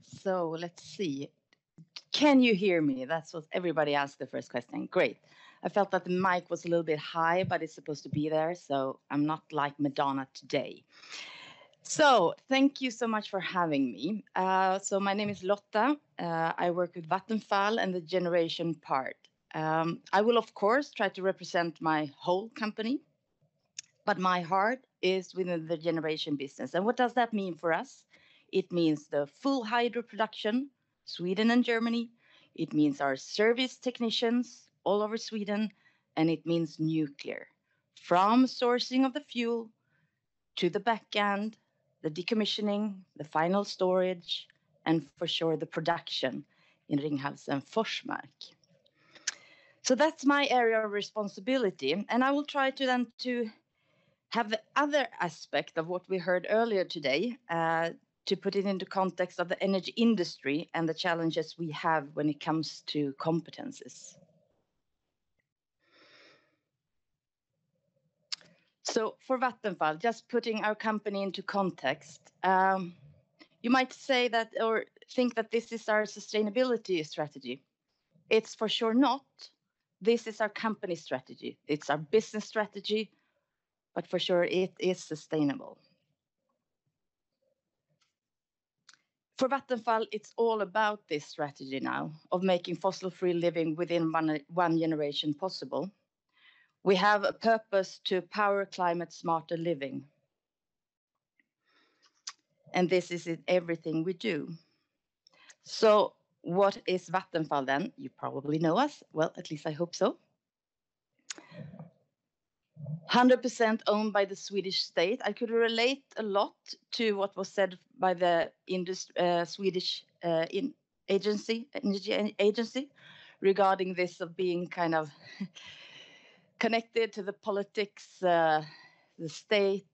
So let's see. Can you hear me? That's what everybody asked the first question. Great. I felt that the mic was a little bit high, but it's supposed to be there, so I'm not like Madonna today. So thank you so much for having me. So my name is Lotta. I work with Vattenfall and the generation part. I will, of course, try to represent my whole company, but my heart is within the generation business. And what does that mean for us? It means the full hydro production, Sweden and Germany. It means our service technicians all over Sweden, and it means nuclear. From sourcing of the fuel to the back end, the decommissioning, the final storage, and for sure the production in Ringhals and Forsmark. So that's my area of responsibility, and I will try to then to have the other aspect of what we heard earlier today to put it into context of the energy industry and the challenges we have when it comes to competences. So for Vattenfall, just putting our company into context, you might say that or think that this is our sustainability strategy. It's for sure not. This is our company strategy. It's our business strategy, but for sure it is sustainable. For Vattenfall, it's all about this strategy now of making fossil-free living within one generation possible. We have a purpose to power climate smarter living. And this is in everything we do. So what is Vattenfall then? You probably know us. Well, at least I hope so. 100% owned by the Swedish state. I could relate a lot to what was said by the Swedish energy agency regarding this of being kind of connected to the politics, the state.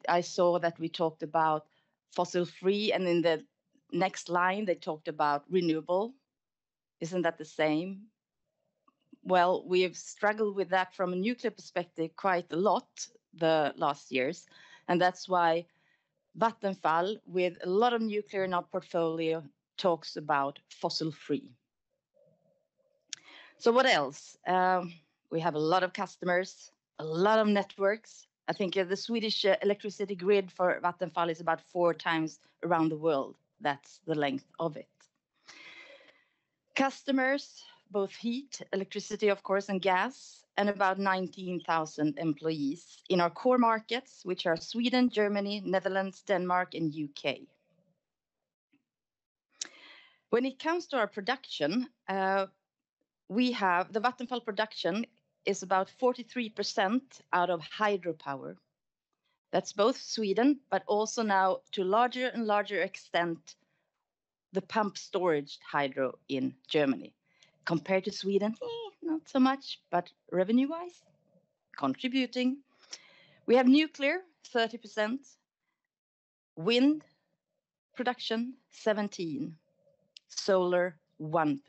I saw that we talked about fossil free, and in the next line they talked about renewable. Isn't that the same? Well, we have struggled with that from a nuclear perspective quite a lot the last years. And that's why Vattenfall, with a lot of nuclear in our portfolio, talks about fossil free. So what else? We have a lot of customers, a lot of networks. I think the Swedish electricity grid for Vattenfall is about 4 times around the world. That's the length of it. Customers, both heat, electricity, of course, and gas, and about 19,000 employees in our core markets, which are Sweden, Germany, Netherlands, Denmark, and UK. When it comes to our production, we have the Vattenfall production is about 43% out of hydropower. That's both Sweden, but also now to larger and larger extent, the pump storage hydro in Germany. Compared to Sweden, not so much, but revenue-wise, contributing. We have nuclear, 30%, wind production, 17%, solar, 1%.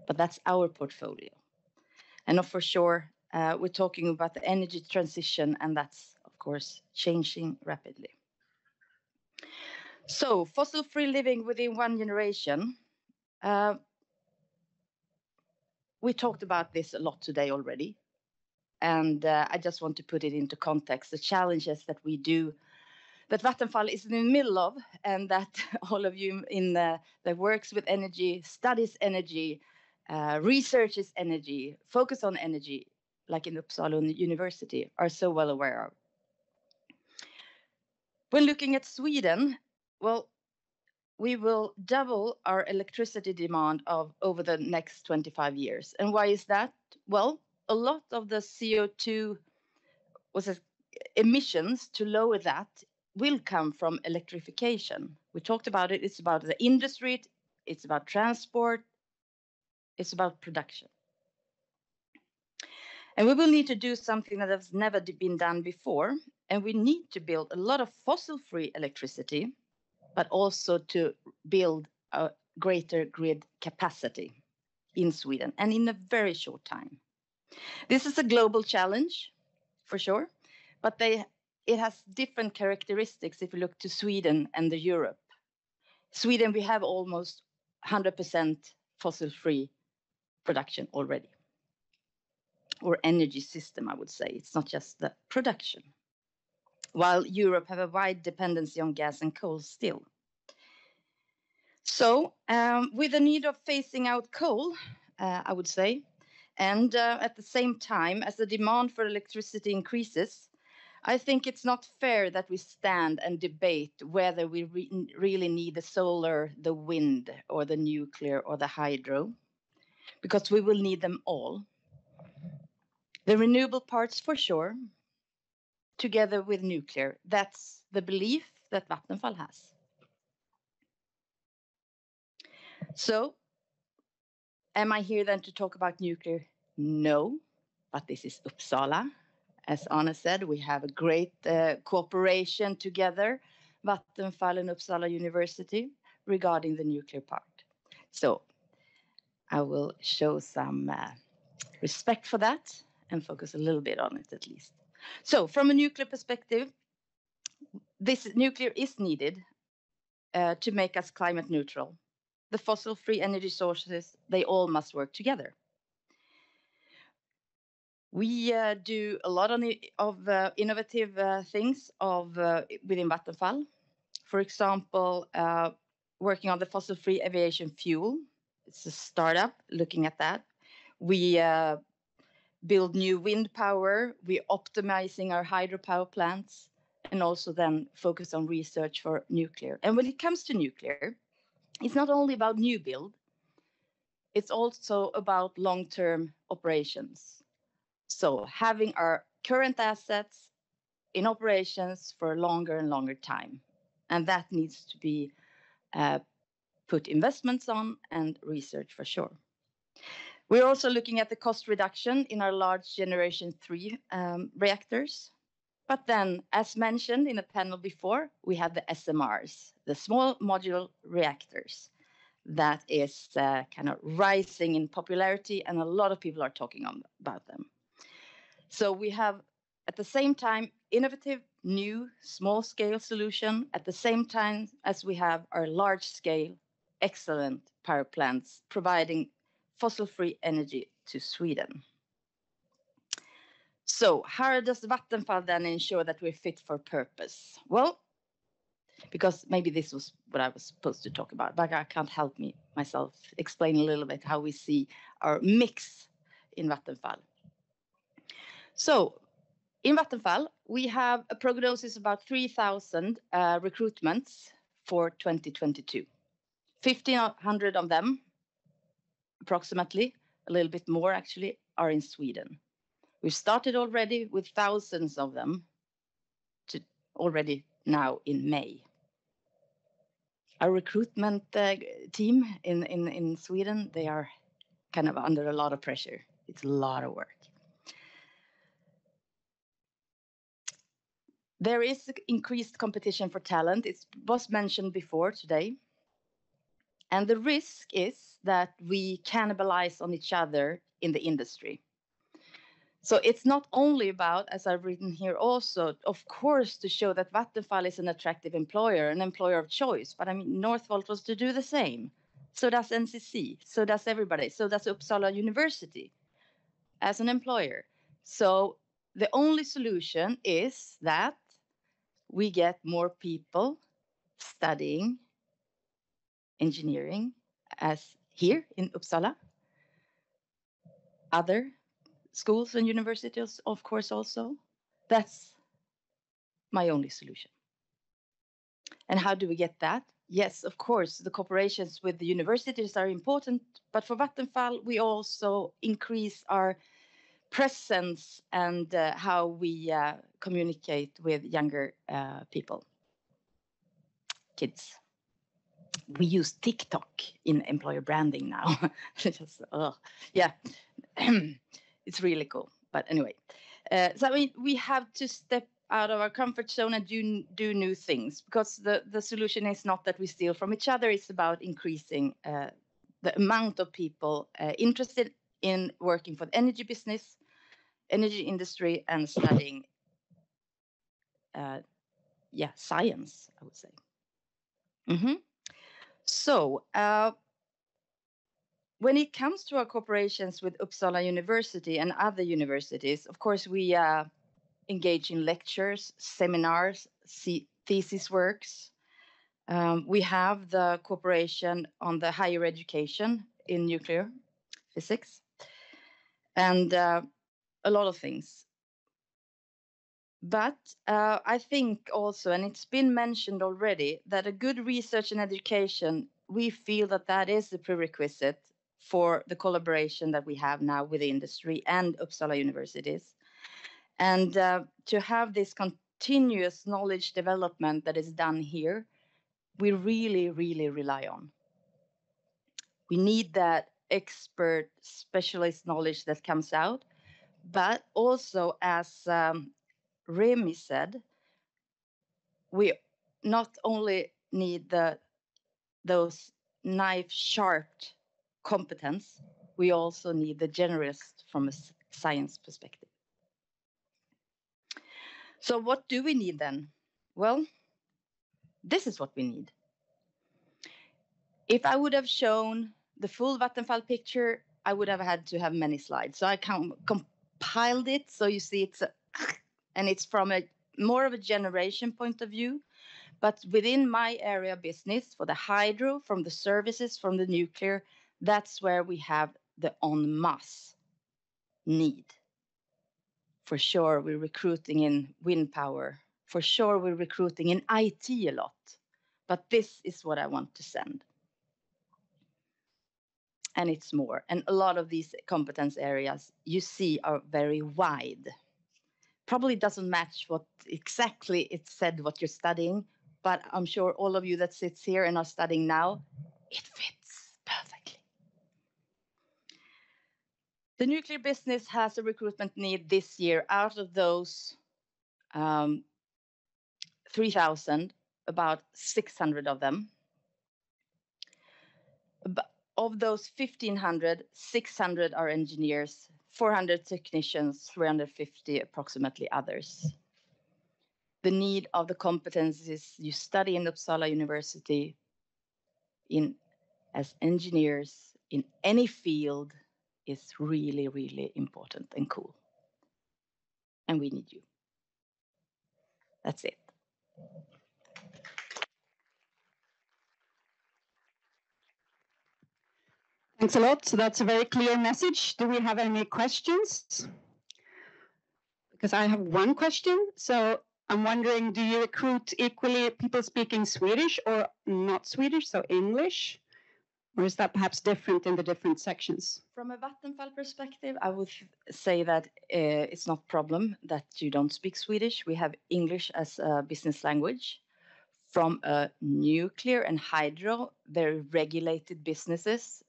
But that's our portfolio. And for sure, we're talking about the energy transition, and that's, of course, changing rapidly. So, fossil-free living within one generation. We talked about this a lot today already, and I just want to put it into context, the challenges that we do, that Vattenfall is in the middle of, and that all of you that works with energy, studies energy, researches energy, focus on energy, like in Uppsala University, are so well aware of. When looking at Sweden, well, we will double our electricity demand over the next 25 years. And why is that? Well, a lot of the CO2 emissions to lower that will come from electrification. We talked about it. It's about the industry. It's about transport. It's about production. And we will need to do something that has never been done before. And we need to build a lot of fossil-free electricity, but also to build a greater grid capacity in Sweden, and in a very short time. This is a global challenge, for sure, but it has different characteristics if you look to Sweden and Europe. Sweden, we have almost 100% fossil-free production already, or energy system, I would say. It's not just the production, while Europe have a wide dependency on gas and coal still. So with the need of phasing out coal, I would say, and at the same time as the demand for electricity increases, I think it's not fair that we stand and debate whether we really need the solar, the wind, or the nuclear, or the hydro, because we will need them all. The renewable parts for sure, together with nuclear. That's the belief that Vattenfall has. So, am I here then to talk about nuclear? No, but this is Uppsala. As Anna said, we have a great cooperation together, Vattenfall and Uppsala University, regarding the nuclear part. So I will show some respect for that and focus a little bit on it at least. So from a nuclear perspective, this nuclear is needed to make us climate neutral. The fossil-free energy sources, they all must work together. We do a lot of innovative things within Vattenfall. For example, working on the fossil-free aviation fuel. It's a startup looking at that. We build new wind power. We're optimizing our hydropower plants, and also then focus on research for nuclear. And when it comes to nuclear, it's not only about new build, it's also about long-term operations. So having our current assets in operations for a longer and longer time. And that needs to be put investments on and research for sure. We're also looking at the cost reduction in our large generation 3 reactors. But then, as mentioned in a panel before, we have the SMRs, the small modular reactors. That is kind of rising in popularity, and a lot of people are talking about them. So we have, at the same time, innovative, new, small-scale solution, at the same time as we have our large-scale, excellent power plants providing fossil-free energy to Sweden. So how does Vattenfall then ensure that we're fit for purpose? Well, because maybe this was what I was supposed to talk about, but I can't help myself explain a little bit how we see our mix in Vattenfall. So in Vattenfall, we have a prognosis about 3,000 recruitments for 2022. 1,500 of them, approximately, a little bit more actually, are in Sweden. We've started already with thousands of them already now in May. Our recruitment team in Sweden, they are kind of under a lot of pressure. It's a lot of work. There is increased competition for talent. It was mentioned before today. And the risk is that we cannibalize on each other in the industry. So it's not only about, as I've written here also, of course, to show that Vattenfall is an attractive employer, an employer of choice. But I mean, Northvolt was to do the same. So does NCC. So does everybody. So does Uppsala University as an employer. So the only solution is that we get more people studying engineering as here in Uppsala. Other schools and universities, of course, also. That's my only solution. And how do we get that? Yes, of course, the cooperations with the universities are important, but for Vattenfall, we also increase our presence and how we communicate with younger people, kids. We use TikTok in employer branding now. Just, yeah, it's really cool. But anyway, so I mean, we have to step out of our comfort zone and do new things, because the solution is not that we steal from each other. It's about increasing the amount of people interested in working for the energy business, energy industry, and studying science, I would say. So when it comes to our cooperations with Uppsala University and other universities, of course, we engage in lectures, seminars, thesis works. We have the cooperation on the higher education in nuclear physics, and a lot of things. But I think also, and it's been mentioned already, that a good research and education, we feel that that is the prerequisite for the collaboration that we have now with the industry and Uppsala universities. And to have this continuous knowledge development that is done here, we really, really rely on. We need that expert specialist knowledge that comes out, but also, as Remi said, we not only need those knife-sharp competence, we also need the generalist from a science perspective. So what do we need then? Well, this is what we need. If I would have shown the full Vattenfall picture, I would have had to have many slides. So I compiled it, so you see and it's from a more of a generation point of view. But within my area of business, for the hydro, from the services, from the nuclear, that's where we have the en masse need. For sure, we're recruiting in wind power. For sure, we're recruiting in IT a lot. But this is what I want to send. And it's more. And a lot of these competence areas you see are very wide. Probably doesn't match what exactly it said what you're studying, but I'm sure all of you that sits here and are studying now, it fits perfectly. The nuclear business has a recruitment need this year. Out of those 3,000, about 600 of them. Of those 1,500, 600 are engineers, 400 technicians, 350 approximately others. The need of the competencies you study in Uppsala University as engineers in any field is really, really important and cool. And we need you. That's it. Thanks a lot. So that's a very clear message. Do we have any questions? Because I have one question. So I'm wondering, do you recruit equally people speaking Swedish or not Swedish, so English? Or is that perhaps different in the different sections? From a Vattenfall perspective, I would say that it's not a problem that you don't speak Swedish. We have English as a business language. From a nuclear and hydro, very regulated businesses,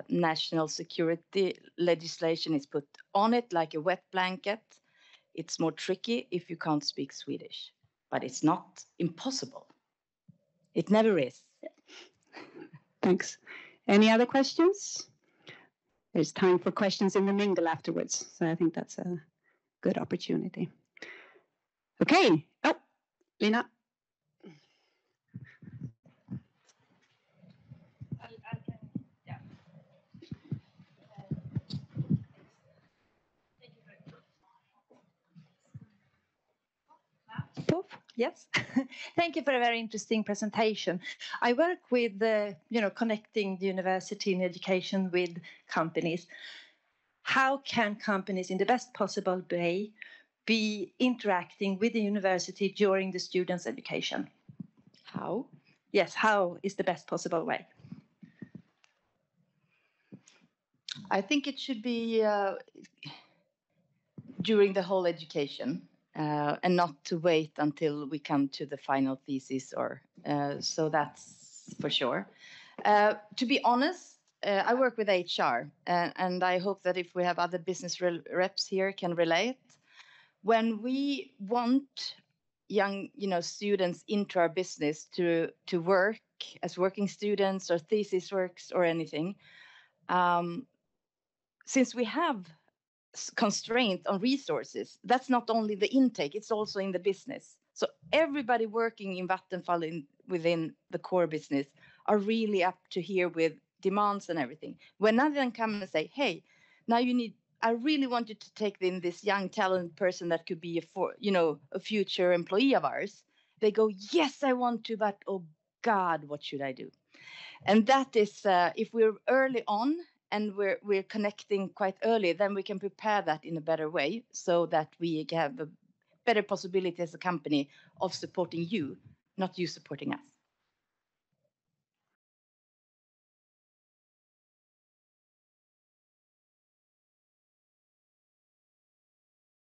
national security legislation is put on it like a wet blanket. It's more tricky if you can't speak Swedish, but it's not impossible. It never is. Thanks. Any other questions? There's time for questions in the mingle afterwards, so I think that's a good opportunity. Okay. Oh, Lina. Yes, thank you for a very interesting presentation. I work with connecting the university and education with companies. How can companies in the best possible way be interacting with the university during the students' education? How? Yes, how is the best possible way? I think it should be during the whole education. And not to wait until we come to the final thesis, or so that's for sure. To be honest, I work with HR, and I hope that if we have other business reps here can relate. When we want young, students into our business to work as working students or thesis works or anything, since we have constraint on resources, that's not only the intake, it's also in the business. So everybody working in Vattenfall within the core business are really up to here with demands and everything. When none of them come and say, hey, now I really want you to take in this young talent person that could be a future employee of ours. They go, yes, I want to, but oh God, what should I do? And that is, if we're early on and we're connecting quite early, then we can prepare that in a better way so that we have a better possibility as a company of supporting you, not you supporting us.